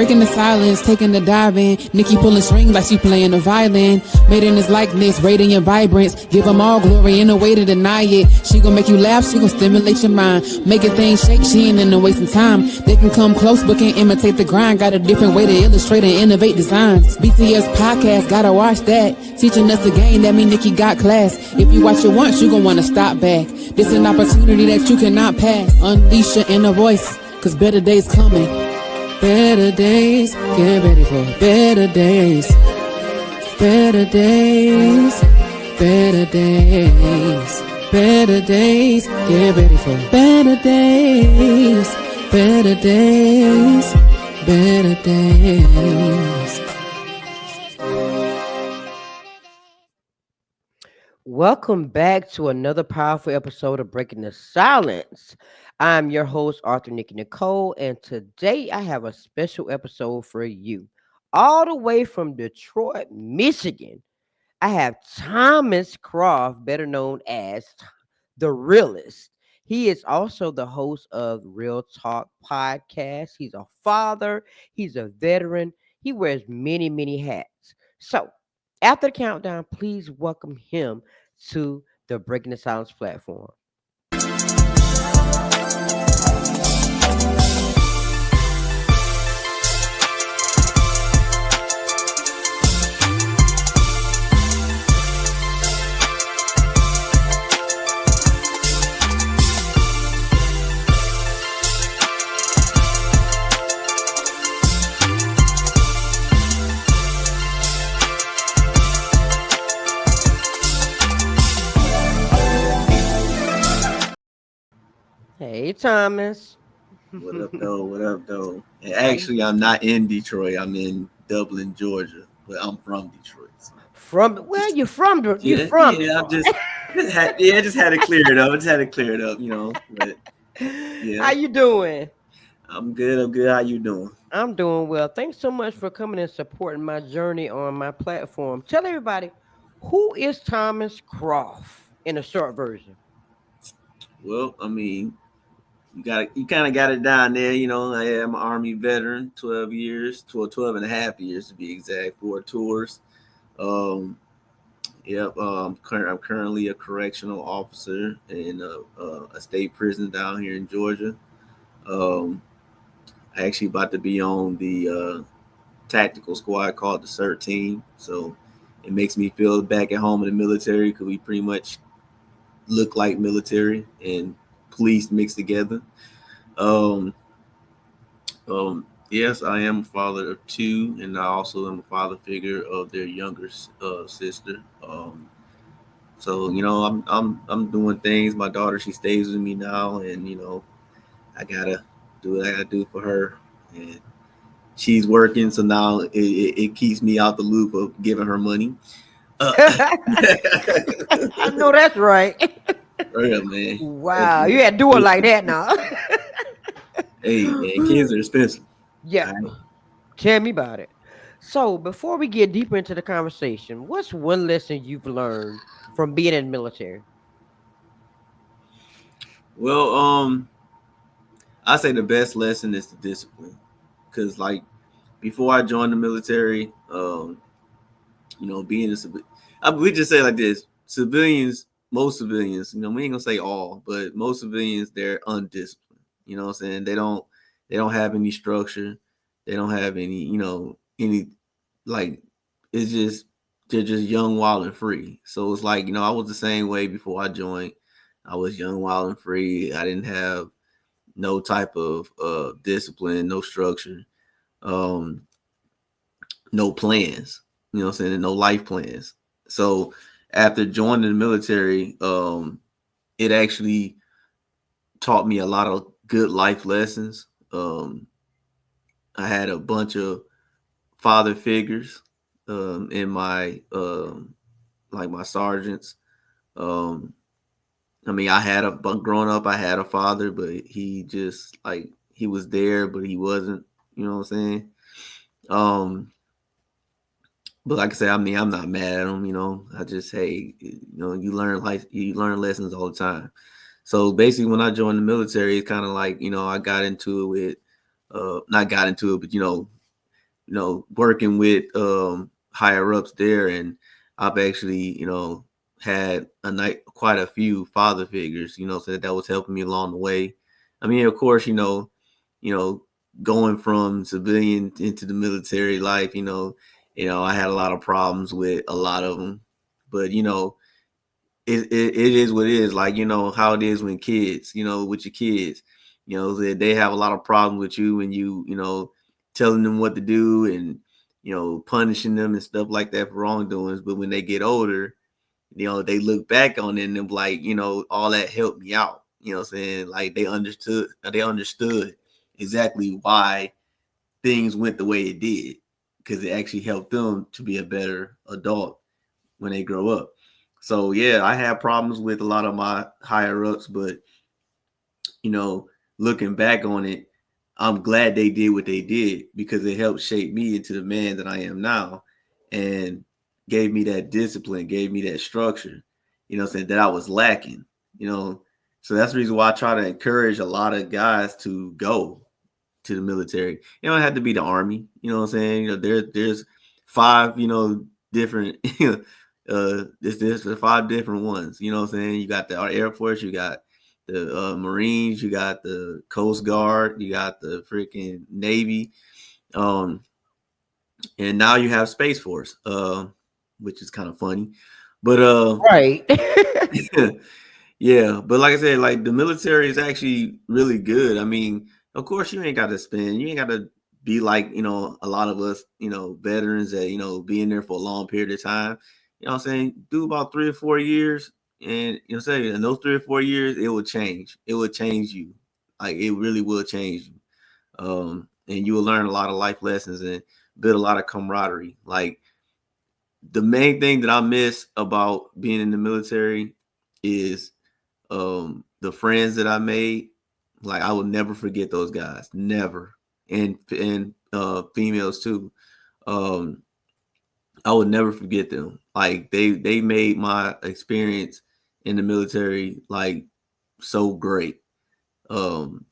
Breaking the silence, taking the dive in. Nikki pulling strings like she playing the violin. Made in his likeness, radiant vibrance. Give them all glory in a way to deny it. She gon' make you laugh, she gon' stimulate your mind. Making things shake, she ain't into wasting time. They can come close but can't imitate the grind. Got a different way to illustrate and innovate designs. BTS podcast, gotta watch that. Teaching us the game, that mean Nikki got class. If you watch it once, you gon' wanna stop back. This an opportunity that you cannot pass. Unleash your inner voice, cause better days coming. Better days, get ready for better days. Better days, better days. Better days, get ready for better days. Better days, better days. Welcome back to another powerful episode of Breaking the Silence. I'm your host, Arthur Nikki Nicole, and today I have a special episode for you. All the way from Detroit, Michigan, I have Thomas Croft, better known as the Realist. He is also the host of Real Talk Podcast. He's a father, he's a veteran, he wears many, many hats. So, after the countdown, please welcome him to the Breaking the Silence platform. Hey, Thomas. What up, though? What up, though? And actually, I'm not in Detroit. I'm in Dublin, Georgia, but I'm from Detroit. So. From where you from? Yeah, I just had to clear it up. I just had to clear it up, you know. But yeah, How you doing? I'm good. I'm good. How you doing? I'm doing well. Thanks so much for coming and supporting my journey on my platform. Tell everybody, who is Thomas Croft in a short version? Well, I mean, you kind of got it down there, you know. I am an Army veteran, 12 years, 12 and a half years to be exact, 4 tours. I'm currently a correctional officer in a state prison down here in Georgia. I actually about to be on the tactical squad called the CERT team, so it makes me feel back at home in the military because we pretty much look like military and police mixed together. Yes, I am a father of 2, and I also am a father figure of their younger sister. So you know, I'm doing things. My daughter, she stays with me now, and you know, I gotta do what I gotta do for her. And she's working, so now it keeps me out the loop of giving her money. I know that's right. Yeah, man. Wow, you had to do it like that now. Hey, man, kids are expensive. Yeah, tell me about it. So, before we get deeper into the conversation, what's one lesson you've learned from being in the military? Well, I say the best lesson is the discipline, because like before I joined the military, you know, being we just say it like this: civilians, most civilians, you know, we ain't gonna say all, but most civilians, they're undisciplined. You know what I'm saying? They don't have any structure. They don't have any, you know, like, it's just, they're just young, wild, and free. So it's like, you know, I was the same way before I joined. I was young, wild, and free. I didn't have no type of discipline, no structure, no plans, you know what I'm saying, and no life plans. So after joining the military, it actually taught me a lot of good life lessons. I had a bunch of father figures in my like my sergeants. I mean, growing up, I had a father, but he just like, he was there, but he wasn't, you know what I'm saying? But like I said, I mean, I'm not mad at him, you know. I just, hey, you know, you learn lessons all the time. So basically, when I joined the military, it's kind of like, you know, I got into it with, not got into it, but, you know, working with higher ups there, and I've actually, had a night quite a few father figures, so that was helping me along the way. I mean, of course, you know, going from civilian into the military life, I had a lot of problems with a lot of them, but it is what it is. Like, how it is when kids, with your kids, they have a lot of problems with you and telling them what to do and, punishing them and stuff like that for wrongdoings. But when they get older, they look back on it and they're like, all that helped me out. You know what I'm saying? Like they understood exactly why things went the way it did because it actually helped them to be a better adult when they grow up. So yeah, I had problems with a lot of my higher ups, but you know, looking back on it, I'm glad they did what they did because it helped shape me into the man that I am now and gave me that discipline, gave me that structure, saying that I was lacking, you know. So that's the reason why I try to encourage a lot of guys to go to the military. You don't have to be the army. You know what I'm saying? There's five, different there's five different ones. You know what I'm saying? You got the Air Force, you got the Marines, you got the Coast Guard, you got the freaking Navy, um, and now you have Space Force, which is kind of funny, but Right. yeah, but like I said, like the military is actually really good. I mean, of course, you ain't got to be like, a lot of us, veterans that, be in there for a long period of time. You know what I'm saying? Do about 3 or 4 years. And, say in those 3 or 4 years, it will change. It will change you. Like it really will change you. And you will learn a lot of life lessons and build a lot of camaraderie. Like the main thing that I miss about being in the military is the friends that I made. Like I will never forget those guys, never. And females too. um I would never forget them. Like they made my experience in the military like so great. um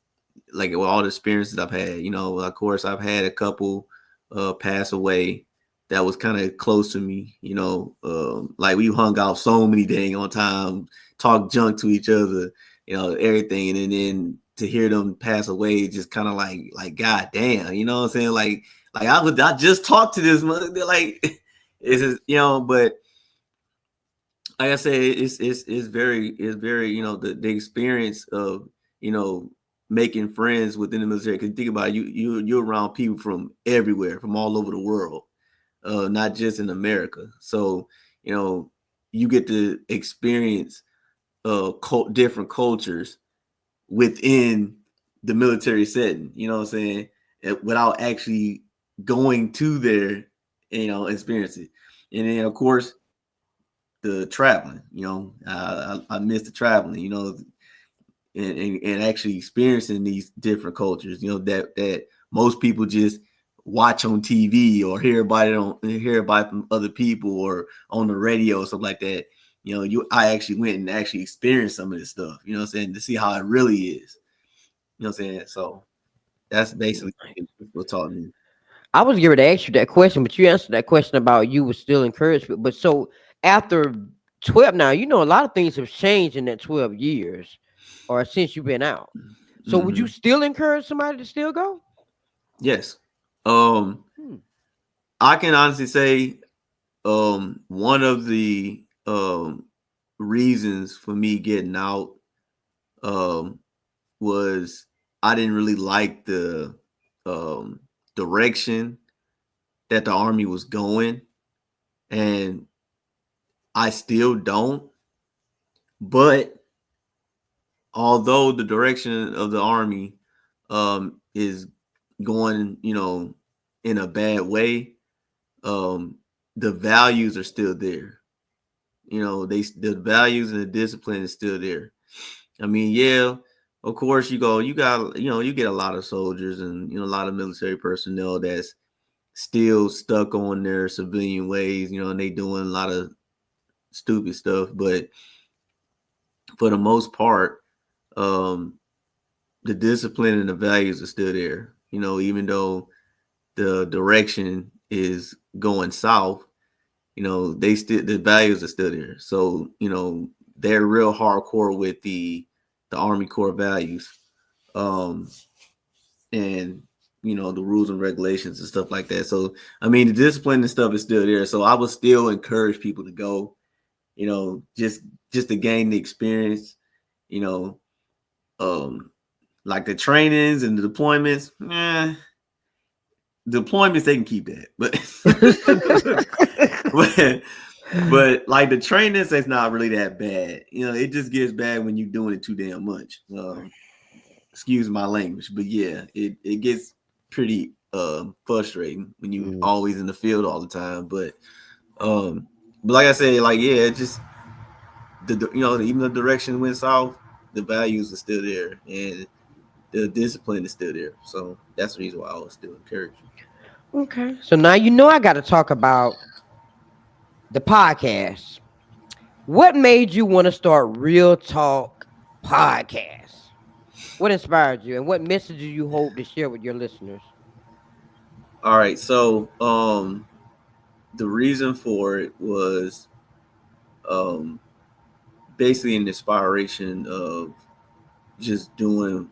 like with all the experiences I've had, of course I've had a couple pass away that was kind of close to me, like we hung out so many dang on time, talk junk to each other, everything. And then to hear them pass away, just kind of like, God damn, you know what I'm saying? Like I just talked to this mother, like, it's just, but like I said, it's very the experience of you know making friends within the military. Because think about it, you're around people from everywhere, from all over the world, not just in America. So you know you get to experience different cultures within the military setting. You know what I'm saying? Without actually going to there, experience it. And then of course the traveling. I miss the traveling. And actually experiencing these different cultures. That most people just watch on TV or hear about from other people or on the radio or something like that. I actually went and actually experienced some of this stuff. You know what I'm saying? To see how it really is. You know what I'm saying? So that's basically what taught me. I was going to ask you that question, but you answered that question about you were still encouraged. But so after 12 now, a lot of things have changed in that 12 years or since you've been out. So would you Hmm. still encourage somebody to still go? Yes. Um, Hmm. I can honestly say one of the reasons for me getting out um was I didn't really like the um direction that the army was going, and I still don't. But although the direction of the army is going, in a bad way, um the values are still there. The values and the discipline is still there. I mean, yeah, of course you get a lot of soldiers and a lot of military personnel that's still stuck on their civilian ways, and they doing a lot of stupid stuff. But for the most part, um, the discipline and the values are still there. Even though the direction is going south, they still the values are still there. So, they're real hardcore with the Army core values. Um and the rules and regulations and stuff like that. So I mean the discipline and stuff is still there. So I would still encourage people to go, just to gain the experience, you know, like the trainings and the deployments, deployments they can keep that. but but like the trainings, that's not really that bad. It just gets bad when you're doing it too damn much. Excuse my language, but yeah, it gets pretty frustrating when you always in the field all the time. But like I said, like yeah, it just even the direction went south, the values are still there and the discipline is still there. So that's the reason why I was still encouraged. Okay. So now I got to talk about the podcast. What made you want to start Real Talk Podcast? What inspired you, and what message do you hope to share with your listeners? All right, so the reason for it was um basically an inspiration of just doing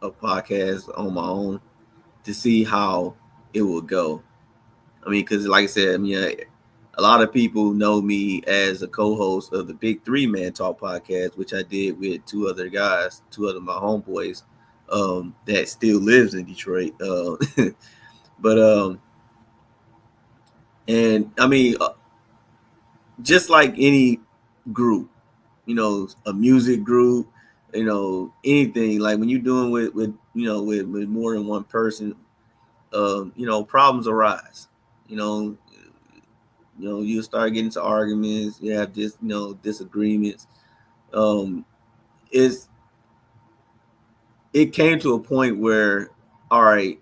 a podcast on my own to see how it would go. I mean, because like I said, a lot of people know me as a co-host of the Big Three Man Talk podcast, which I did with two other guys, two other my homeboys, that still lives in Detroit. But and I mean, just like any group, a music group, anything like when you're doing with more than one person, problems arise. You know, you start getting into arguments. You have disagreements. Um, it's it came to a point where, all right,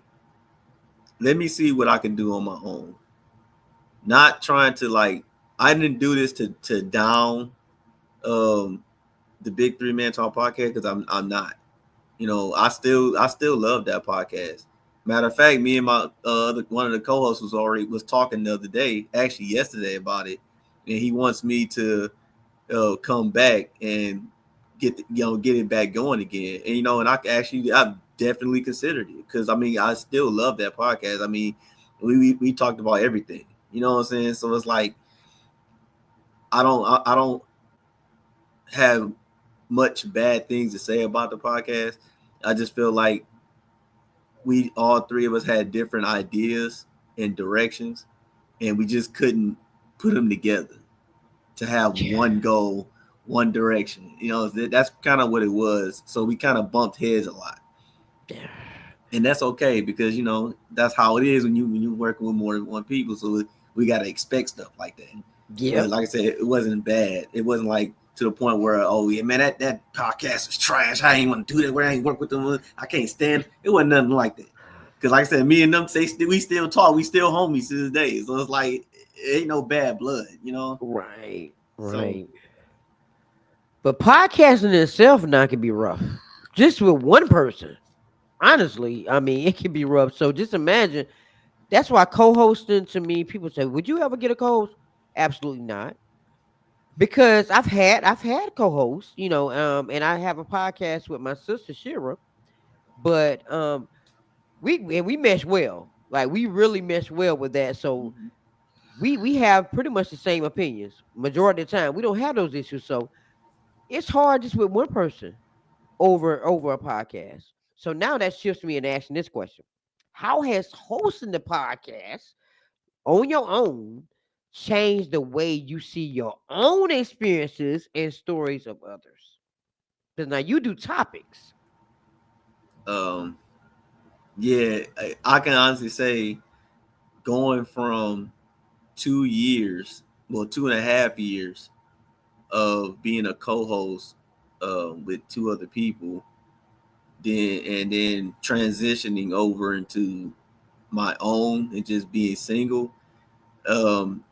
let me see what I can do on my own. Not trying to like, I didn't do this to down um the Big Three Man Talk podcast because I'm not. I still love that podcast. Matter of fact, me and my one of the co-hosts was talking the other day, actually yesterday, about it, and he wants me to come back and get it back going again. And and I've definitely considered it because I mean I still love that podcast. I mean, we talked about everything. You know what I'm saying? So it's like I don't have much bad things to say about the podcast. I just feel like we all three of us had different ideas and directions, and we just couldn't put them together to have one goal, one direction. That's kind of what it was. So we kind of bumped heads a lot, and that's okay because that's how it is when you working with more than one people. So we got to expect stuff like that. Yeah. But like I said, it wasn't bad. It wasn't like to the point where, oh yeah, man, that podcast is trash. I ain't want to do that. Where I ain't work with them. I can't stand. It wasn't nothing like that. Because like I said, me and them, we still talk. We still homies to this day. So it's like it ain't no bad blood. Right. So Right. But podcasting itself now can be rough. Just with one person. Honestly, I mean, it can be rough. So just imagine. That's why co-hosting, to me, people say, "Would you ever get a co-host?" Absolutely not. Because I've had co-hosts, and I have a podcast with my sister Shira, but we mesh well. Like we really mesh well with that. So mhm. we have pretty much the same opinions majority of the time. We don't have those issues. So it's hard just with one person over a podcast. So now that shifts me into asking this question: how has hosting the podcast on your own changed the way you see your own experiences and stories of others? Because now you do topics. um, yeah, I can honestly say going from 2 years, well, 2.5 years of being a co-host with two other people, then transitioning over into my own and just being single. Um,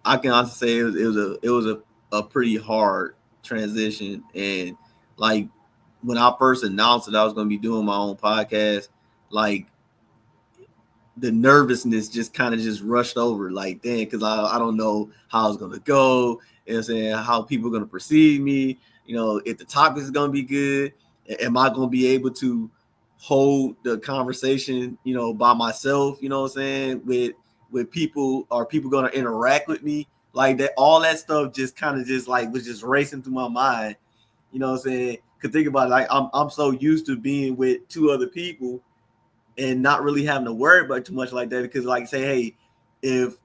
I can honestly say it was a pretty hard transition, and like when I first announced that I was going to be doing my own podcast, like the nervousness just kind of just rushed over, like, damn, because I don't know how it's gonna go. You know what I'm saying? How people are gonna perceive me. You know, if the topic is gonna be good, am I gonna be able to hold the conversation, you know, by myself? You know what I'm saying? With people, are people gonna interact with me? Like that, all that stuff just kind of just like was just racing through my mind. You know what I'm saying? Cause think about it, like I'm so used to being with two other people and not really having to worry about too much like that, because like say, hey, if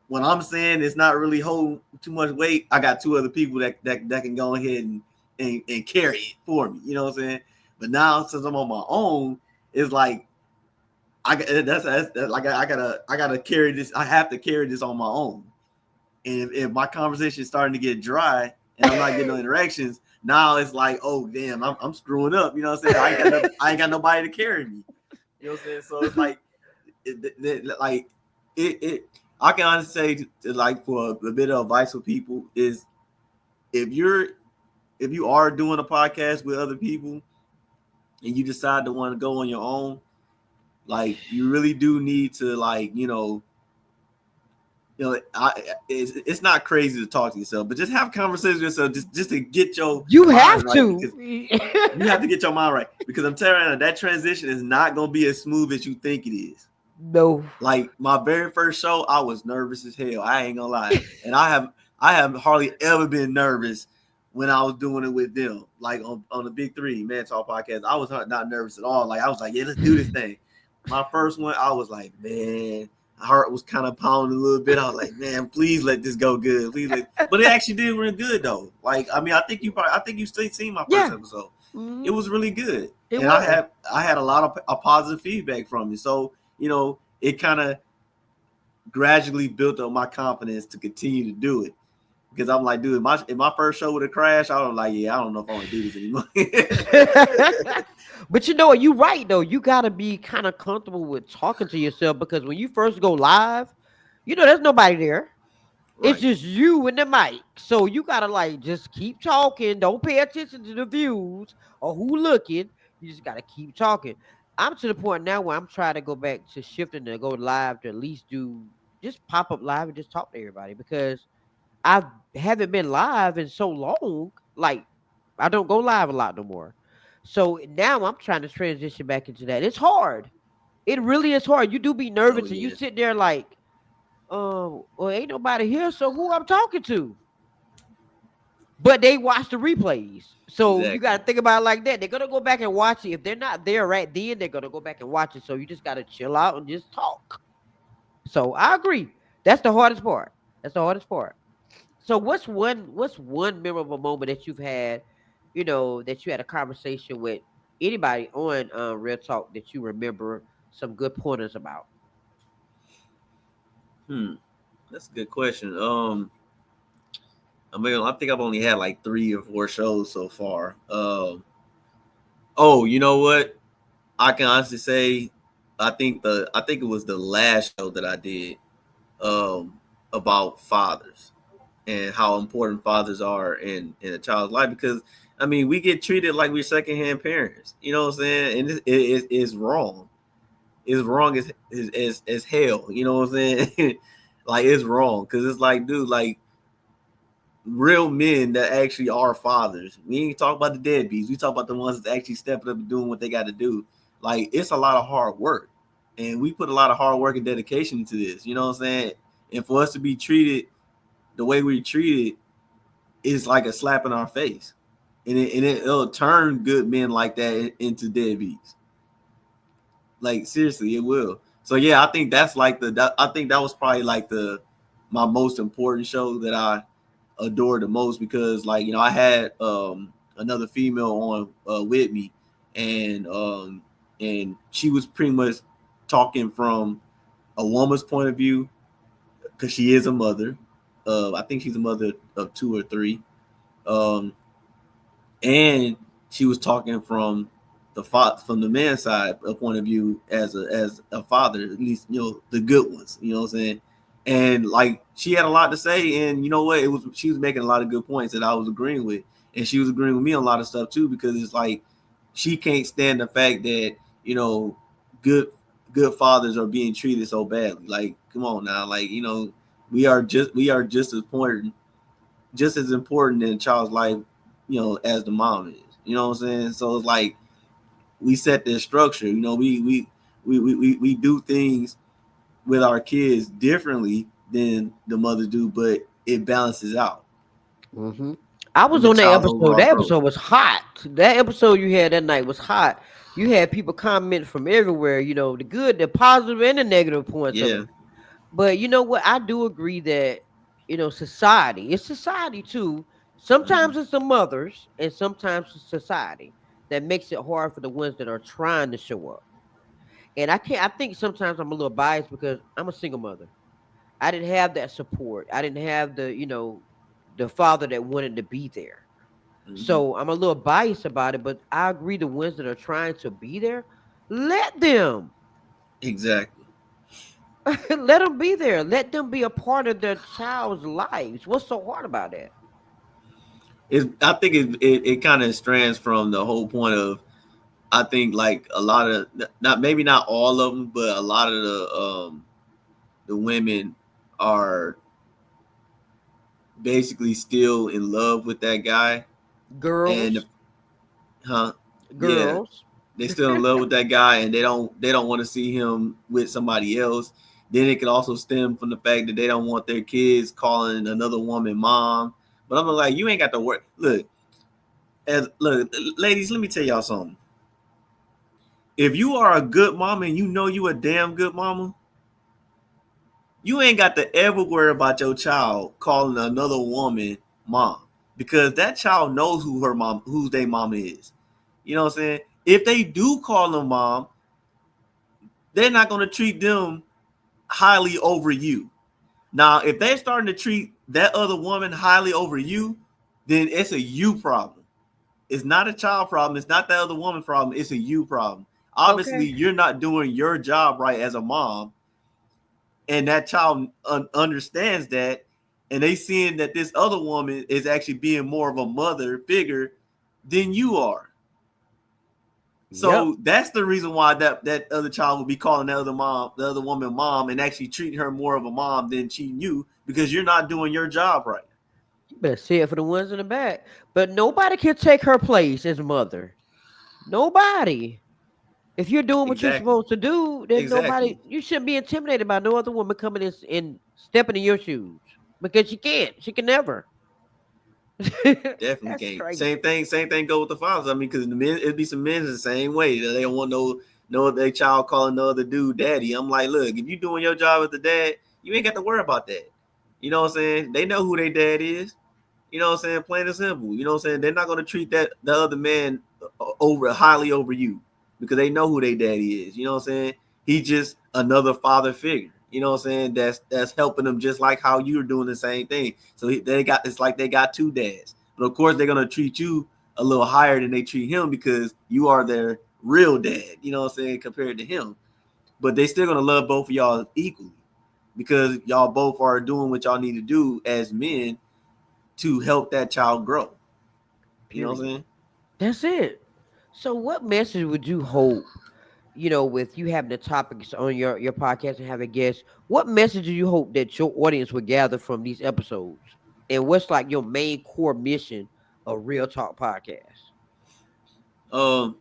when I'm saying it's not really holding too much weight, I got two other people that can go ahead and carry it for me. You know what I'm saying? But now since I'm on my own, it's like that's like I gotta carry this. I have to carry this on my own. And if my conversation is starting to get dry and I'm not getting no interactions, now it's like, oh damn, I'm screwing up. You know what I'm saying? I ain't got nobody to carry me. You know what I'm saying? So it's like, it. I can honestly say, like, for a bit of advice for people is, if you are doing a podcast with other people and you decide to want to go on your own, like, you really do need to, like, it's not crazy to talk to yourself, but just have conversations with yourself, just to get your You mind have right, to. because you have to get your mind right, because I'm telling you, that transition is not gonna be as smooth as you think it is. No. Like my very first show, I was nervous as hell. I ain't gonna lie, and I have hardly ever been nervous when I was doing it with them, like on the Big Three Man Talk podcast. I was not nervous at all. Like I was like, yeah, let's do this thing. My first one, I was like, man, my heart was kind of pounding a little bit. I was like, man, please let this go good, please. But it actually did really good though. Like, I mean, I think you still seen my first Yeah. episode. Mhm. It was really good, It and was. I had a lot of positive feedback from it. So it kind of gradually built up my confidence to continue to do it. Because I'm like, dude, if my first show would have crashed, I was like, yeah, I don't know if I want to do this anymore. But you know what? You're right though. You gotta be kind of comfortable with talking to yourself, because when you first go live, there's nobody there. It's Right. just you and the mic. So you gotta like just keep talking. Don't pay attention to the views or who looking. You just gotta keep talking. I'm to the point now where I'm trying to go back to shifting to go live, to at least do just pop up live and just talk to everybody, because I haven't been live in so long. Like, I don't go live a lot no more. So now I'm trying to transition back into that. It's hard. It really is hard. You do be Oh nervous and you yeah. sit there like, well, ain't nobody here, so who I'm talking to? But they watch the replays. So you Exactly. gotta think about it like that. They're gonna go back and watch it. If they're not there right then, they're gonna go back and watch it. So you just gotta chill out and just talk. So I agree. That's the hardest part. That's the hardest part. So what's one memorable moment that you've had, that you had a conversation with anybody on Real Talk that you remember some good pointers about? Hmm. That's a good question. I mean, I think I've only had like 3 or 4 shows so far. Oh, you know what? I can honestly say, I think it was the last show that I did, um, about fathers and how important fathers are in a child's life, because I mean, we get treated like we're secondhand parents. You know what I'm saying? And it's wrong. It's wrong as hell. You know what I'm saying? Like, it's wrong, because it's like, dude, like, real men that actually are fathers. We ain't talk about the deadbeats. We talk about the ones that actually stepping up and doing what they got to do. Like, it's a lot of hard work, and we put a lot of hard work and dedication into this. You know what I'm saying? And for us to be treated the way we treated is like a slap in our face, and it'll turn good men like that into deadbeats. Like, seriously, it will. So yeah, I think that's like I think that was probably like the my most important show that I adore the most, because, like, I had another female on with me, and and she was pretty much talking from a woman's point of view, because she is a mother. I think she's a mother of 2 or 3. Um, and she was talking from from the man's side a point of view, as a father, at least, the good ones, you know what I'm saying. And like, she had a lot to say, and you know what, she was making a lot of good points that I was agreeing with, and she was agreeing with me on a lot of stuff too, because it's like, she can't stand the fact that, good good fathers are being treated so badly. Like, come on now, like, we are just as important in a child's life, as the mom is. You know what I'm saying? So it's like we set this structure. We do things with our kids differently than the mothers do, but it balances out, Hmm. I and was the on that child's episode. overall That growth. episode was hot. That episode you had that night was hot. You had people comment from everywhere, the good, the positive, and the negative points of Yeah. it. But you know what? I do agree that, society, it's society too. Mm-hmm. Sometimes it's the mothers, and sometimes it's society that makes it hard for the ones that are trying to show up. And I think sometimes I'm a little biased because I'm a single mother. I didn't have that support. I didn't have the father that wanted to be there. Mm-hmm. So I'm a little biased about it, but I agree the ones that are trying to be there, let them. Exactly. Let them be there. Let them be a part of their child's lives. What's so hard about that? I think it kind of strands from the whole point of, I think, like, a lot of, not maybe not all of them, but a lot of the women are basically still in love with that guy, and Girls, huh, yeah, girls. they still in love with that guy, and they don't want to see him with somebody else. Then it could also stem from the fact that they don't want their kids calling another woman mom. But I'm like, you ain't got to work. Look, ladies, let me tell y'all something. If you are a good mama and you know you a damn good mama, you ain't got to ever worry about your child calling another woman mom, because that child knows who their mama is. You know what I'm saying? If they do call them mom, they're not going to treat them highly over you. Now, if they're starting to treat that other woman highly over you, then it's a you problem. It's not a child problem. It's not that other woman problem. It's a you problem. Obviously, Okay. you're not doing your job right as a mom, and that child understands that, and they seeing that this other woman is actually being more of a mother figure than you are. Yep. So that's the reason why that other child will be calling the other woman mom, and actually treating her more of a mom than treating you, because you're not doing your job right. You better say it for the ones in the back. But nobody can take her place as mother. Nobody. If you're doing what you're Exactly. supposed to do, then nobody, Exactly. you shouldn't be intimidated by no other woman coming in and stepping in your shoes because she can't. She can never. Definitely That's can't. crazy. Same thing go with the fathers. I mean, because the men, it'd be some men the same way. They don't want no their child calling no other dude daddy. I'm like, look, if you doing your job as the dad, you ain't got to worry about that. You know what I'm saying? They know who their dad is. You know what I'm saying? Plain and simple. You know what I'm saying? They're not gonna treat that the other man over highly over you, because they know who their daddy is. You know what I'm saying? He's just another father figure. You know what I'm saying? That's helping them, just like how you're doing the same thing. So they got, it's like they got two dads. But of course they're gonna treat you a little higher than they treat him, because you are their real dad. You know what I'm saying? Compared to him, but they still gonna love both of y'all equally, because y'all both are doing what y'all need to do as men to help that child grow. You know what I'm Period. saying? That's it. So, what message would you hope, with you having the topics on your podcast and having guests? What message do you hope that your audience would gather from these episodes? And what's like your main core mission of Real Talk Podcast? Um,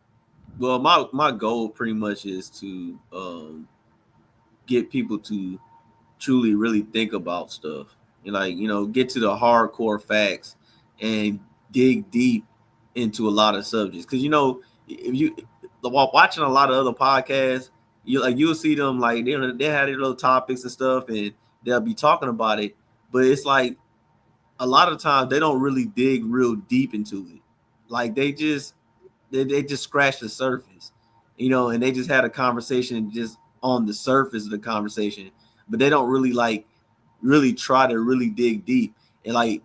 well, my goal pretty much is to get people to truly really think about stuff, and, like, get to the hardcore facts, and dig deep into a lot of subjects. Because, if you, while watching a lot of other podcasts, you'll see them, like, they have their little topics and stuff, and they'll be talking about it, but it's like a lot of times they don't really dig real deep into it. Like, they just scratch the surface, and they just had a conversation just on the surface of the conversation, but they don't really, like, really try to really dig deep, and, like,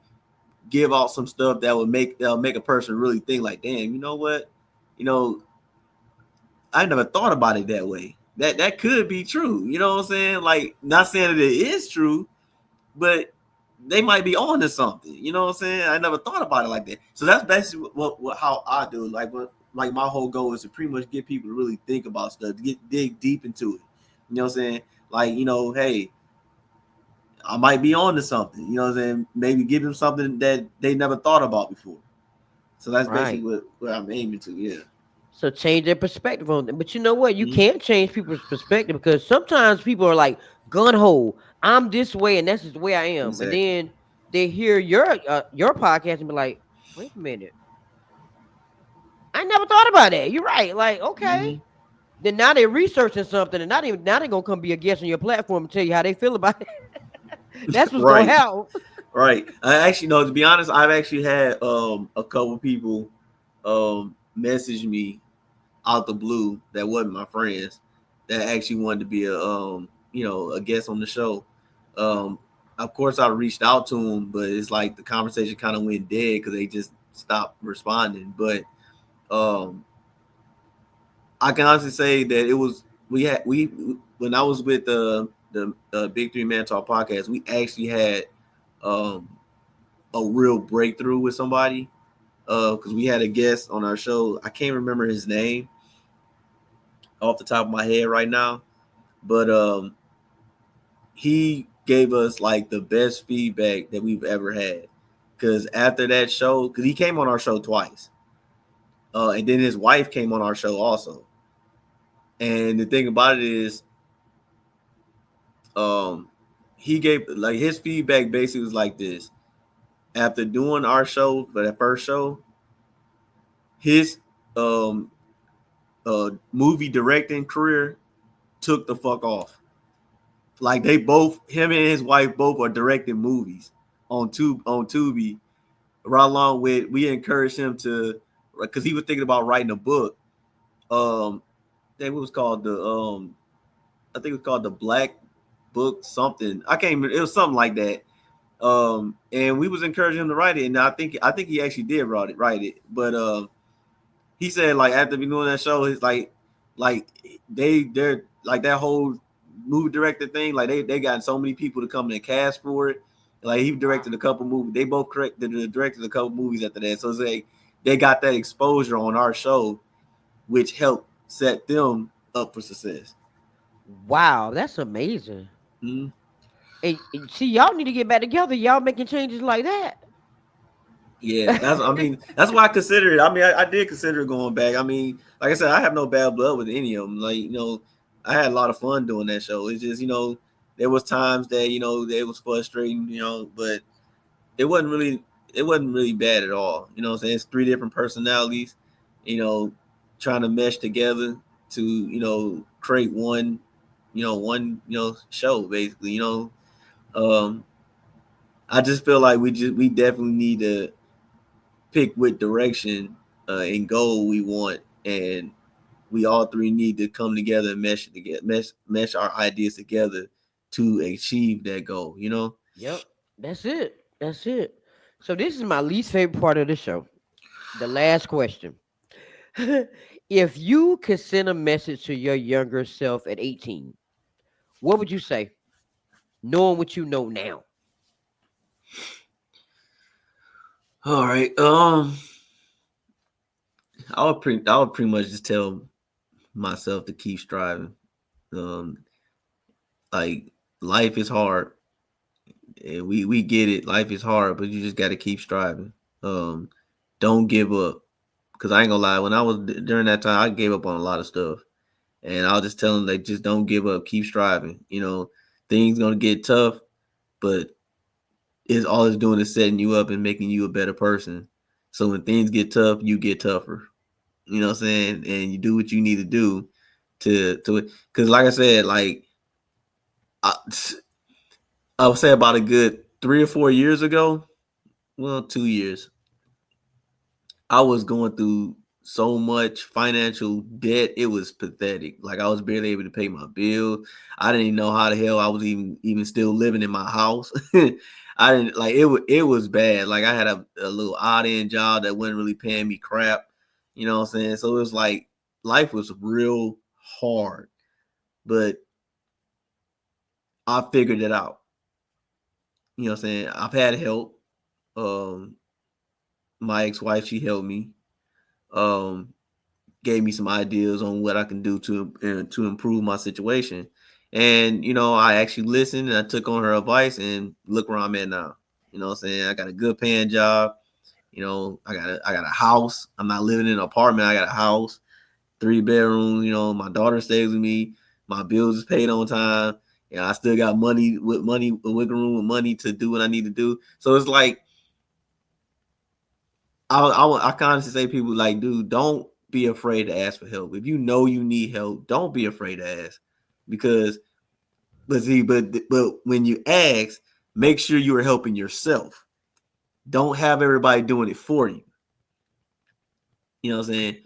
give out some stuff that'll make a person really think, like, damn, you know what, you know, I never thought about it that way. That could be true. You know what I'm saying? Like, not saying that it is true, but they might be on to something. You know what I'm saying? I never thought about it like that. So that's basically what how I do it. Like, my whole goal is to pretty much get people to really think about stuff, to dig deep into it. You know what I'm saying? Like, hey, I might be on to something. You know what I'm saying? Maybe give them something that they never thought about before. So that's basically Right. what I'm aiming to. Yeah. So change their perspective on them. But you know what? You Mm-hmm. can't change people's perspective because sometimes people are like gun ho. I'm this way, and that's just the way I am. And Exactly. then they hear your podcast and be like, "Wait a minute, I never thought about that." You're right. Like, okay. Mm-hmm. Then now they're researching something, and not even now they're gonna come be a guest on your platform and tell you how they feel about it. That's what's gonna Right. help. Right. I actually know. To be honest, I've actually had a couple people message me out the blue that wasn't my friends that actually wanted to be a guest on the show. Um, of course, I reached out to them, but it's like the conversation kind of went dead because they just stopped responding. But um, I can honestly say that it was we when I was with the Big Three Man Talk podcast, we actually had um, a real breakthrough with somebody because we had a guest on our show. I can't remember his name off the top of my head right now, but he gave us like the best feedback that we've ever had. Because after that show, because he came on our show twice, and then his wife came on our show also. And the thing about it is, um, he gave like his feedback basically was like this: after doing our show for that first show, his um movie directing career took the fuck off. Like they both, him and his wife both are directing movies on Tubi. Right along with, we encouraged him to, because he was thinking about writing a book. That was called I think it was called the Black Book something. I can't remember. It was something like that. And we was encouraging him to write it, and I think he actually did write it. But he said like after we doing that show, it's like they're like that whole movie director thing. Like they got so many people to come and cast for it. Like he directed a couple movies. They both directed a couple movies after that. So it's like they got that exposure on our show, which helped set them up for success. Wow, that's amazing. Mm-hmm. And see, y'all need to get back together. Y'all making changes like that. Yeah, that's why I consider it. I mean, I did consider going back. I mean, like I said, I have no bad blood with any of them. Like, I had a lot of fun doing that show. It's just, there was times that, it was frustrating, but it wasn't really it wasn't really bad at all. You know what I'm saying? It's three different personalities, you know, trying to mesh together to, create one show basically, Um I just feel like we definitely need to pick what direction and goal we want, and we all three need to come together and mesh our ideas together to achieve that goal. Yep, that's it. That's it. So this is my least favorite part of the show. The last question. If you could send a message to your younger self at 18, what would you say? Knowing what you know now. All right. I would pretty much just tell myself to keep striving. Um, like life is hard, and we get it. Life is hard, but you just got to keep striving. Um, don't give up. Cause I ain't gonna lie, when I was during that time, I gave up on a lot of stuff, and I was just telling them, like, just don't give up, keep striving. Things gonna get tough, but it's all it's doing is setting you up and making you a better person. So when things get tough, you get tougher. You know what I'm saying? And you do what you need to do to because like I said, like I, I would say about a good 3 or 4 years ago, well, 2 years, I was going through so much financial debt. It was pathetic. Like I was barely able to pay my bill. I didn't even know how the hell I was even still living in my house. I didn't like it was bad. Like I had a little odd end job that wasn't really paying me crap. You know what I'm saying? So it was like life was real hard. But I figured it out. You know what I'm saying? I've had help. Um my ex-wife, she helped me. Um gave me some ideas on what I can do to improve my situation. And I actually listened and I took on her advice, and look where I'm at now. You know what I'm saying? I got a good paying job. I got a house. I'm not living in an apartment. I got a house, 3 bedrooms. My daughter stays with me. My bills is paid on time. I still got wiggle room with money to do what I need to do. So it's like, I constantly say, people like, dude, don't be afraid to ask for help. If you know you need help, don't be afraid to ask, because, but when you ask, make sure you are helping yourself. Don't have everybody doing it for you. You know what I'm saying?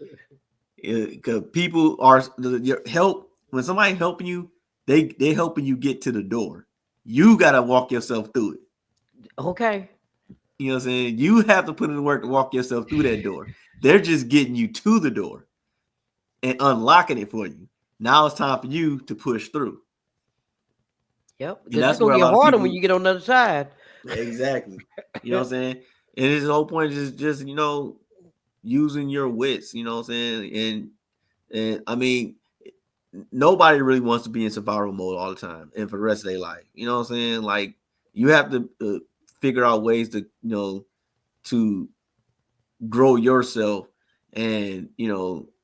Because people are your help. When somebody helping you, they helping you get to the door. You gotta walk yourself through it. Okay. You know what I'm saying? You have to put in the work to walk yourself through that door. They're just getting you to the door and unlocking it for you. Now it's time for you to push through. Yep. And Because that's it's gonna where a get lot of harder people, when you get on the other side. exactly. You know what I'm saying? And his whole point is just using your wits. You know what I'm saying? And I mean, nobody really wants to be in survival mode all the time and for the rest of their life. You know what I'm saying? Like, you have to figure out ways to to grow yourself and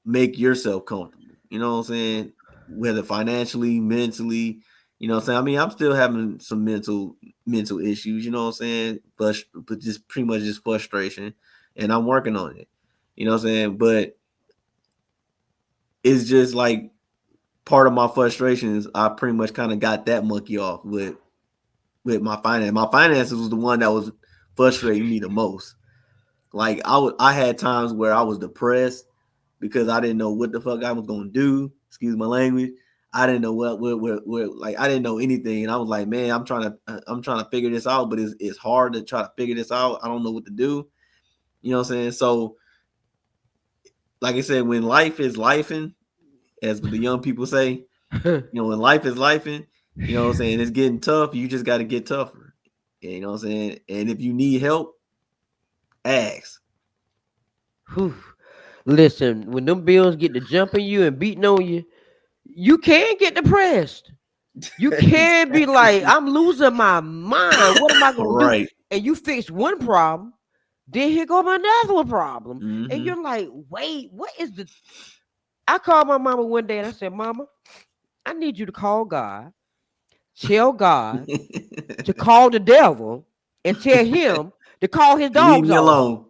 make yourself comfortable. You know what I'm saying? Whether financially, mentally, you know what I'm saying? I mean, I'm still having some mental issues, you know what I'm saying? But just pretty much just frustration, and I'm working on it. You know what I'm saying? But it's just like, part of my frustration is I pretty much kind of got that monkey off with my finance. My finances was the one that was frustrating me the most. Like, I had times where I was depressed because I didn't know what the fuck I was gonna do. Excuse my language. I didn't know what like, I didn't know anything, and I was like, man, I'm trying to figure this out, but it's hard to try to figure this out. I don't know what to do. You know what I'm saying? So, like I said, when life is lifing, as the young people say, when life is lifing, you know what I'm saying, it's getting tough. You just got to get tougher. You know what I'm saying? And if you need help, ask. Whew. Listen, when them bills get to jumping you and beating on you, you can get depressed. You can be like, I'm losing my mind. What am I gonna do? Right. And you fix one problem, then here go another one problem. Mm-hmm. And you're like, wait, what is the I called my mama one day and I said, Mama, I need you to call God, tell God to call the devil, and tell him to call his Leave dogs me off. alone.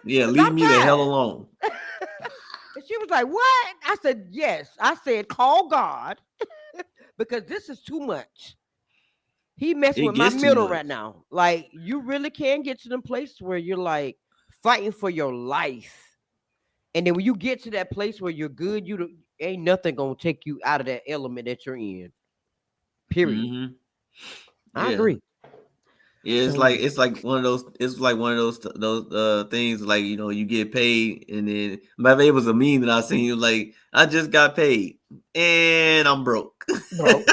Yeah, Because leave I'm me the hell tired. alone. And she was like, what? I said, yes. I said, call God because this is too much. He messing It with my gets too middle much. right now. Like, you really can get to them places where you're like fighting for your life. And then when you get to that place where you're good, ain't nothing gonna take you out of that element that you're in. Period. Mm-hmm. I Yeah. agree. Yeah, So it's like one of those. It's like one of those things. Like, you get paid, and then it was a meme that I seen. You like, I just got paid, and I'm broke. broke.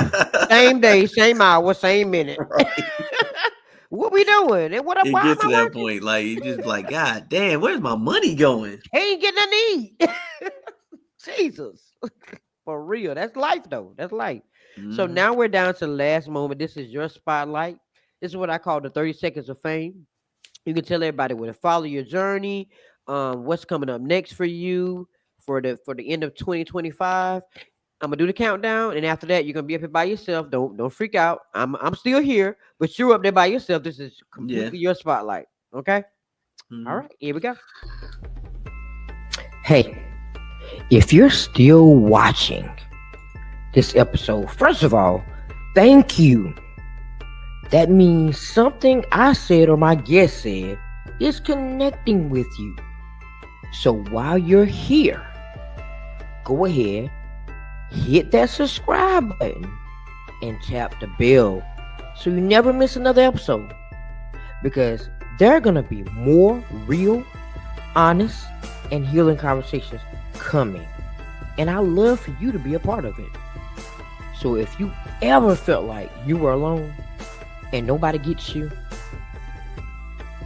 Same day, same hour, same minute. Right. What we doing? And what? It Why am gets to I that working? point, like, you just like, God damn, where's my money going? Ain't getting a need. Jesus. For real. That's life though. That's life. So Mm-hmm. now we're down to the last moment. This is your spotlight. This is what I call the 30 seconds of fame. You can tell everybody where to follow your journey, what's coming up next for you for the end of 2025. I'm gonna do the countdown, and after that, you're gonna be up here by yourself. Don't freak out. I'm still here, but you're up there by yourself. This is Yeah. completely your spotlight. Okay. Mm-hmm. All right. Here we go. Hey, if you're still watching this episode, first of all, thank you. That means something I said or my guest said is connecting with you. So while you're here, go ahead, hit that subscribe button and tap the bell so you never miss another episode. Because there are going to be more real, honest, and healing conversations coming. And I love for you to be a part of it. So if you ever felt like you were alone and nobody gets you,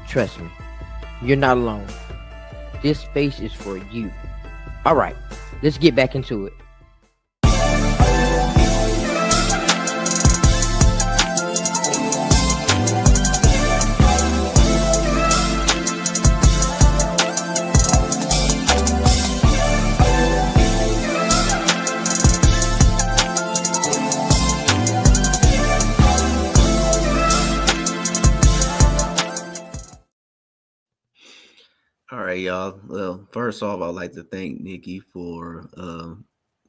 trust me, you're not alone. This space is for you. All right, let's get back into it. y'all. Well, first off, I'd like to thank Nikki for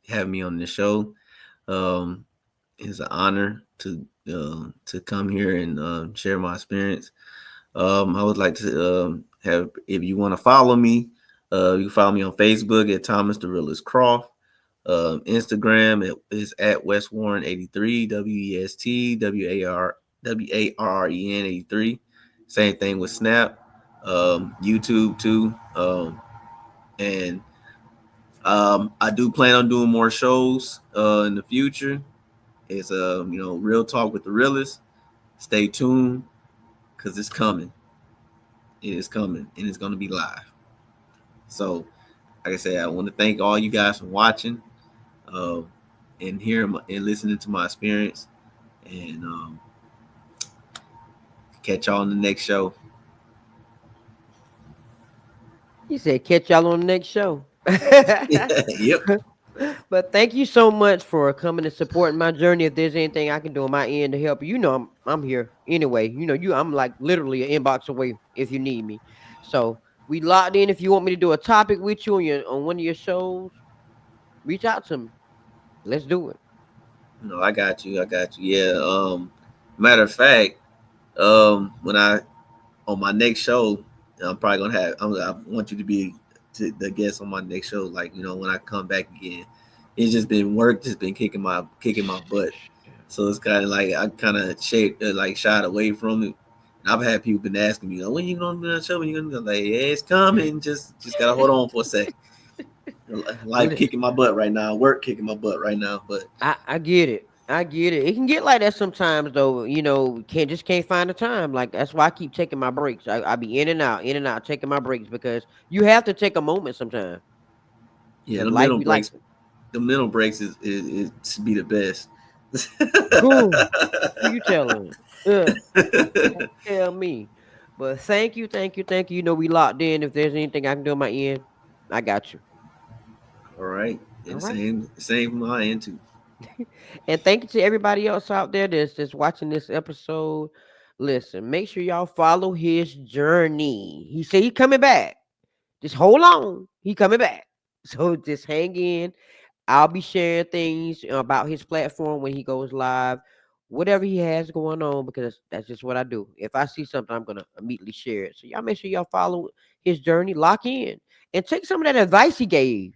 having me on the show. It's an honor to come here and share my experience. I would like to have, if you want to follow me, you can follow me on Facebook at Thomas threalist Croft. Instagram is at West Warren 83, WESTWARREN 83. Same thing with Snap, YouTube too. And I do plan on doing more shows in the future. It's Real Talk with the Realist. Stay tuned because it's coming. It is coming and it's going to be live. So, like I said, I want to thank all you guys for watching and hearing and listening to my experience. And catch y'all on the next show. He said, catch y'all on the next show. Yep. But thank you so much for coming and supporting my journey. If there's anything I can do on my end to help you, I'm here anyway. I'm like literally an inbox away if you need me. So we locked in. If you want me to do a topic with you on one of your shows, reach out to me. Let's do it. No, I got you. Yeah. Matter of fact, when on my next show, I'm probably gonna have. I want you to be the guest on my next show. Like when I come back again, it's just been work, just been kicking my butt. So it's kind of like I kind of shied away from it. And I've had people been asking me, when you gonna be on the show? When you gonna be like, yeah, it's coming. Just gotta hold on for a sec. Life kicking my butt right now. Work kicking my butt right now. But I get it. It can get like that sometimes though. Can't find the time. Like that's why I keep taking my breaks. I be in and out, taking my breaks because you have to take a moment sometimes. Yeah, the mental breaks. The mental breaks is to be the best. Cool. You telling? Tell me. But thank you. We locked in. If there's anything I can do on my end, I got you. All right. And All right. same from my end too. And thank you to everybody else out there that's watching this episode. Listen, make sure y'all follow his journey. He said he's coming back. Just hold on. He coming back. So just hang in. I'll be sharing things about his platform when he goes live, whatever he has going on, because that's just what I do. If I see something, I'm gonna immediately share it. So y'all make sure y'all follow his journey, lock in, and take some of that advice he gave.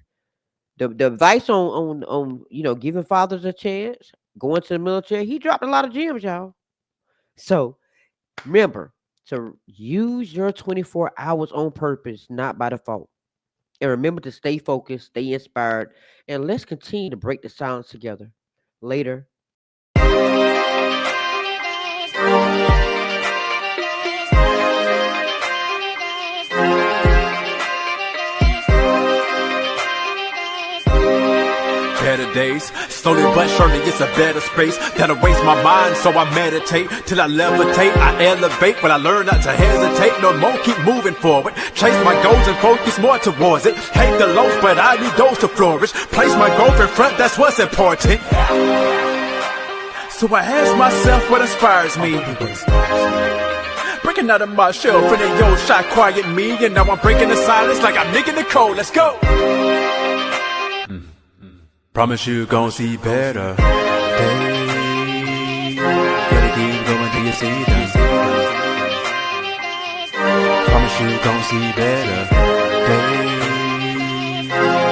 The advice on giving fathers a chance, going to the military. He dropped a lot of gems, y'all. So remember to use your 24 hours on purpose, not by default. And remember to stay focused, stay inspired, and let's continue to break the silence together. Later. Better days, slowly but surely it's a better space that'll raise my mind, so I meditate till I levitate, I elevate when I learn not to hesitate no more, keep moving forward, chase my goals and focus more towards it, hate the lows but I need those to flourish, place my growth in front, that's what's important. So I ask myself what inspires me, breaking out of my shell, feeling yo shot quiet me, and now I'm breaking the silence like I'm Nick in the cold, let's go. Promise you gon' see better days. Gotta keep going till you see them. Promise you gon' see better days.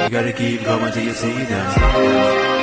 You gotta keep going till you see them.